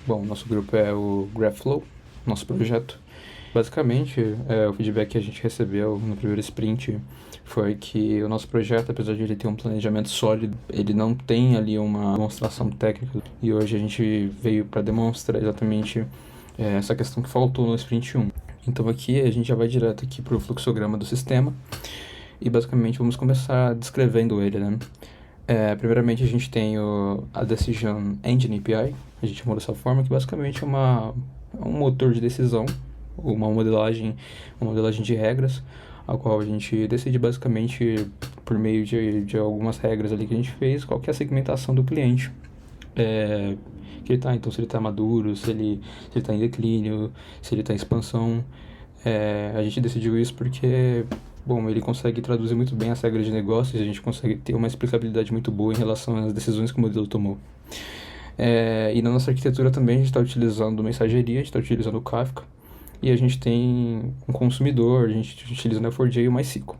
Bom, nosso grupo é o GraphFlow, nosso projeto. Basicamente, o feedback que a gente recebeu no primeiro sprint foi que o nosso projeto, apesar de ele ter um planejamento sólido, ele não tem ali uma demonstração técnica. E hoje a gente veio para demonstrar exatamente essa questão que faltou no sprint 1. Então aqui a gente já vai direto aqui para o fluxograma do sistema e basicamente vamos começar descrevendo ele, né? Primeiramente a gente tem a Decision Engine API, a gente chamou dessa forma, que basicamente é um motor de decisão, uma modelagem de regras, a qual a gente decide basicamente por meio de algumas regras ali que a gente fez, qual que é a segmentação do cliente. Que ele tá, então se ele está maduro, se ele está em declínio, se ele está em expansão. A gente decidiu isso porque, bom, ele consegue traduzir muito bem as regras de negócios e a gente consegue ter uma explicabilidade muito boa em relação às decisões que o modelo tomou. E na nossa arquitetura também a gente está utilizando mensageria, a gente está utilizando o Kafka e a gente tem um consumidor, a gente utiliza o Neo4j e o MySQL.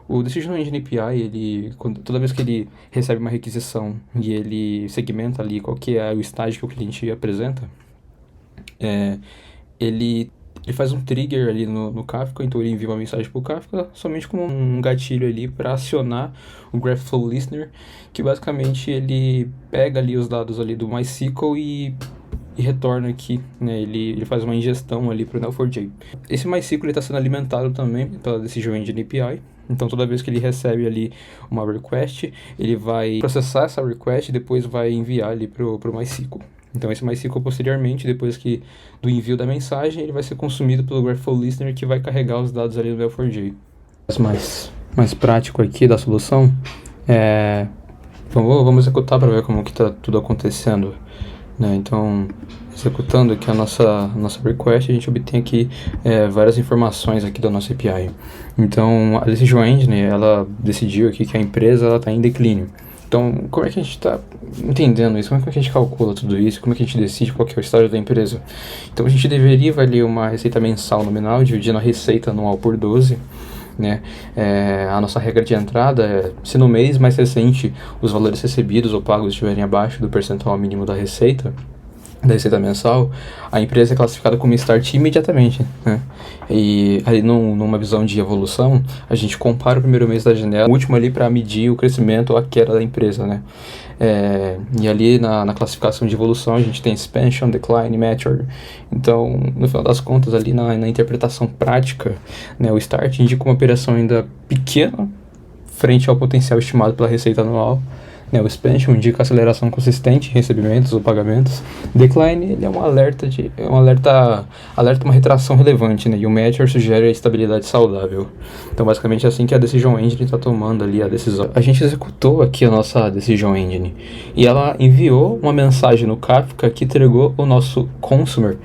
O Decision Engine API, toda vez que ele recebe uma requisição e ele segmenta ali qual que é o estágio que o cliente apresenta, ele faz um trigger ali no Kafka, então ele envia uma mensagem para o Kafka somente como um gatilho ali para acionar o GraphFlow Listener, que basicamente ele pega ali os dados ali do MySQL e retorna aqui, né? Ele faz uma ingestão ali para o Neo4j. Esse MySQL está sendo alimentado também pela Decision Engine API, então toda vez que ele recebe ali uma request, ele vai processar essa request e depois vai enviar ali para o MySQL. Então esse MySQL posteriormente, depois do envio da mensagem, ele vai ser consumido pelo GraphFlow Listener, que vai carregar os dados ali do Neo4j. Mais prático aqui da solução, vamos executar para ver como que está tudo acontecendo, né? Então, executando aqui a nossa request, a gente obtém aqui várias informações aqui da nossa API. Então, a Decision Engine, ela decidiu aqui que a empresa está em declínio. Então, como é que a gente está entendendo isso? Como é que a gente calcula tudo isso? Como é que a gente decide qual que é o estágio da empresa? Então, a gente deriva ali uma receita mensal nominal, dividindo a receita anual por 12, né? A nossa regra de entrada é, se no mês mais recente os valores recebidos ou pagos estiverem abaixo do percentual mínimo da receita mensal, a empresa é classificada como start imediatamente, né? E aí numa visão de evolução, a gente compara o primeiro mês da janela, o último ali, para medir o crescimento ou a queda da empresa, né? E ali na classificação de evolução a gente tem expansion, decline, mature. Então, no final das contas, ali na interpretação prática, né, o start indica uma operação ainda pequena frente ao potencial estimado pela receita anual. O expansion indica aceleração consistente em recebimentos ou pagamentos. Decline, ele é uma retração relevante, né? E o mature sugere a estabilidade saudável. Então, basicamente, é assim que a Decision Engine está tomando ali a decisão. A gente executou aqui a nossa Decision Engine e ela enviou uma mensagem no Kafka que entregou o nosso consumer,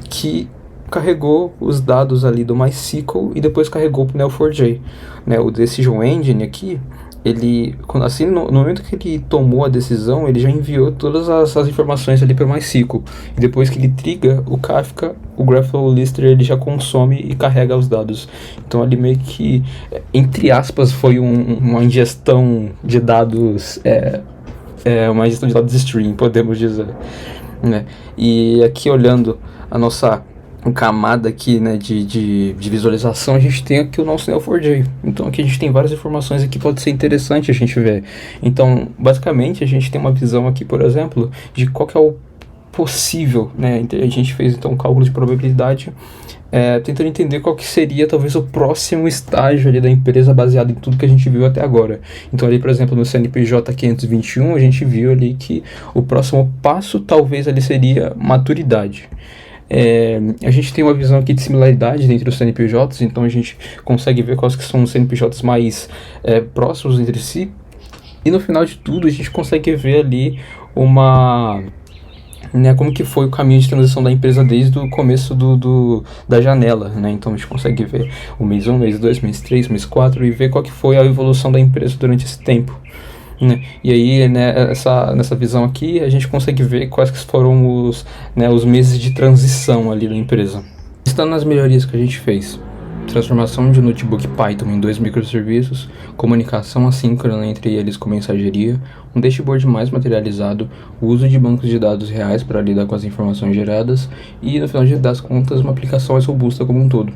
que carregou os dados ali do MySQL e depois carregou para o Neo4j. O Decision Engine aqui, no momento que ele tomou a decisão, ele já enviou todas as informações ali para o MySQL. E depois que ele triga o Kafka, o GraphFlow Listener ele já consome e carrega os dados. Então ali meio que, entre aspas, foi uma ingestão de dados, uma ingestão de dados stream, podemos dizer, né? E aqui olhando a nossa camada aqui, né, de visualização, a gente tem aqui o nosso Neo4j. Então aqui a gente tem várias informações aqui, pode ser interessante a gente ver. Então, basicamente, a gente tem uma visão aqui, por exemplo, de qual que é o possível, né? A gente fez então um cálculo de probabilidade, tentando entender qual que seria talvez o próximo estágio ali da empresa, baseado em tudo que a gente viu até agora. Então ali, por exemplo, no CNPJ 521, a gente viu ali que o próximo passo talvez ali seria maturidade. A gente tem uma visão aqui de similaridade entre os CNPJs, então a gente consegue ver quais que são os CNPJs mais próximos entre si, e no final de tudo a gente consegue ver ali como que foi o caminho de transição da empresa desde o começo da janela, né? Então a gente consegue ver o mês 1, mês 2, mês 3, mês 4 e ver qual que foi a evolução da empresa durante esse tempo, né? E aí, né, nessa visão aqui, a gente consegue ver quais que foram os meses de transição ali da empresa. Estando nas melhorias que a gente fez, transformação de notebook Python em 2 microserviços, comunicação assíncrona entre eles com mensageria, um dashboard mais materializado, o uso de bancos de dados reais para lidar com as informações geradas e, no final das contas, uma aplicação mais robusta como um todo.